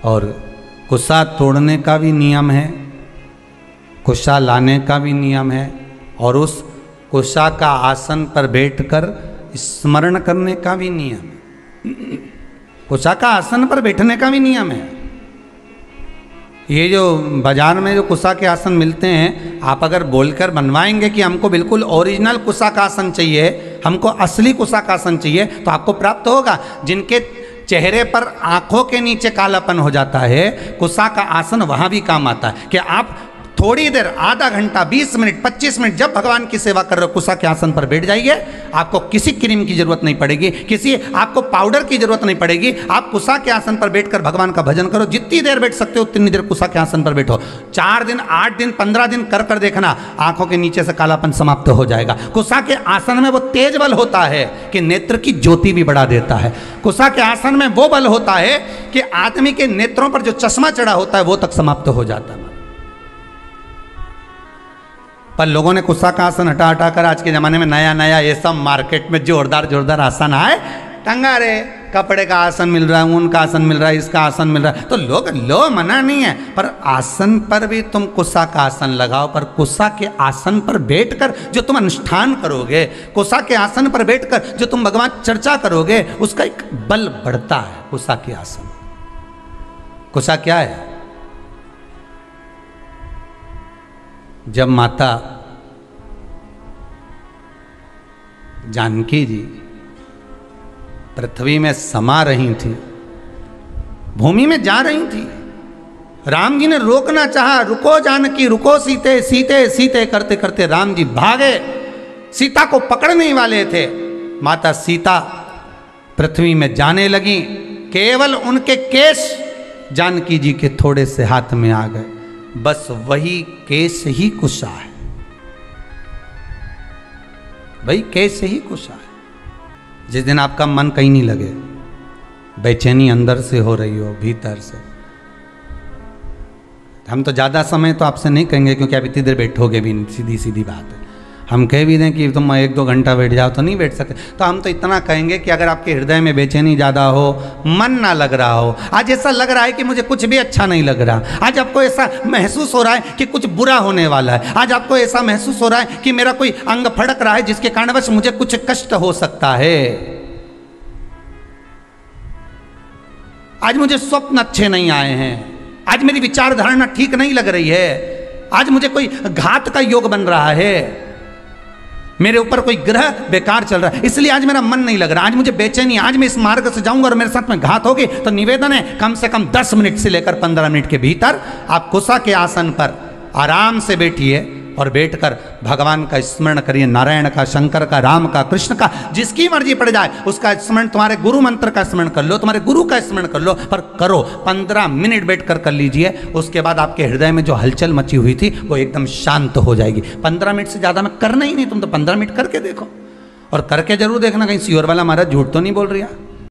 और कुसा तोड़ने का भी नियम है, कुसा लाने का भी नियम है, और उस कुसा का आसन पर बैठकर स्मरण करने का भी नियम है। कुसा का आसन पर बैठने का भी नियम है। ये जो बाजार में जो कुसा के आसन मिलते हैं, आप अगर बोलकर बनवाएंगे कि हमको बिल्कुल ओरिजिनल कुसा का आसन चाहिए, हमको असली कुसा का आसन चाहिए, तो आपको प्राप्त होगा। जिनके चेहरे पर आंखों के नीचे कालापन हो जाता है, कुसा का आसन वहां भी काम आता है। कि आप थोड़ी देर, आधा घंटा, 20 मिनट, 25 मिनट जब भगवान की सेवा कर रहे हो, कुसा के आसन पर बैठ जाइए। आपको किसी क्रीम की जरूरत नहीं पड़ेगी, किसी आपको पाउडर की जरूरत नहीं पड़ेगी। आप कुसा के आसन पर बैठकर भगवान का भजन करो। जितनी देर बैठ सकते हो उतनी देर कुसा के आसन पर बैठो। 4 दिन, 8 दिन, 15 दिन कर कर देखना, आंखों के नीचे से कालापन समाप्त हो जाएगा। कुसा के आसन में वो तेज बल होता है कि नेत्र की ज्योति भी बढ़ा देता है। कुसा के आसन में वो बल होता है कि आदमी के नेत्रों पर जो चश्मा चढ़ा होता है वो तक समाप्त हो जाता है। पर लोगों ने कुसा का आसन हटा हटा कर आज के ज़माने में नया नया ये सब मार्केट में जोरदार जोरदार आसन आए, टंगा रे, कपड़े का आसन मिल रहा है, ऊन का आसन मिल रहा है, इसका आसन मिल रहा है, तो लोग लो, मना नहीं है, पर आसन पर भी तुम कुसा का आसन लगाओ। पर कुसा के आसन पर बैठकर जो तुम अनुष्ठान करोगे, कुसा के आसन पर बैठकर जो तुम भगवान चर्चा करोगे, उसका एक बल बढ़ता है। कुसा के आसन, कुसा क्या है? जब माता जानकी जी पृथ्वी में समा रही थी, भूमि में जा रही थी, राम जी ने रोकना चाहा, रुको जानकी, रुको सीते, सीते सीते करते करते राम जी भागे, सीता को पकड़ने वाले थे। माता सीता पृथ्वी में जाने लगी, केवल उनके केश जानकी जी के थोड़े से हाथ में आ गए। बस वही केस ही कुसा है, वही केस ही कुसा है। जिस दिन आपका मन कहीं नहीं लगे, बेचैनी अंदर से हो रही हो, भीतर से, हम तो ज़्यादा समय तो आपसे नहीं कहेंगे क्योंकि आप इतनी देर बैठोगे भी नहीं, सीधी सीधी बात है। हम कह भी दें कि तुम 1-2 घंटा बैठ जाओ तो नहीं बैठ सकते। तो हम तो इतना कहेंगे कि अगर आपके हृदय में बेचैनी ज़्यादा हो, मन ना लग रहा हो, आज ऐसा लग रहा है कि मुझे कुछ भी अच्छा नहीं लग रहा, आज आपको ऐसा महसूस हो रहा है कि कुछ बुरा होने वाला है, आज आपको ऐसा महसूस हो रहा है कि मेरा कोई अंग फड़क रहा है जिसके कारणवश मुझे कुछ कष्ट हो सकता है, आज मुझे स्वप्न अच्छे नहीं आए हैं, आज मेरी विचारधारणा ठीक नहीं लग रही है, आज मुझे कोई घात का योग बन रहा है, मेरे ऊपर कोई ग्रह बेकार चल रहा है, इसलिए आज मेरा मन नहीं लग रहा, आज मुझे बेचैनी, आज मैं इस मार्ग से जाऊंगा और मेरे साथ में घात होगी। तो निवेदन है, कम से कम 10 मिनट से लेकर 15 मिनट के भीतर आप कुसा के आसन पर आराम से बैठिए और बैठकर भगवान का स्मरण करिए, नारायण का, शंकर का, राम का, कृष्ण का, जिसकी मर्जी पड़ जाए उसका स्मरण। तुम्हारे गुरु मंत्र का स्मरण कर लो, तुम्हारे गुरु का स्मरण कर लो, पर करो, 15 मिनट बैठकर कर लीजिए। उसके बाद आपके हृदय में जो हलचल मची हुई थी वो एकदम शांत हो जाएगी। 15 मिनट से ज़्यादा में करना ही नहीं, तुम तो 15 मिनट करके देखो, और करके जरूर देखना कहीं श्योर वाला महाराज झूठ तो नहीं बोल रही है।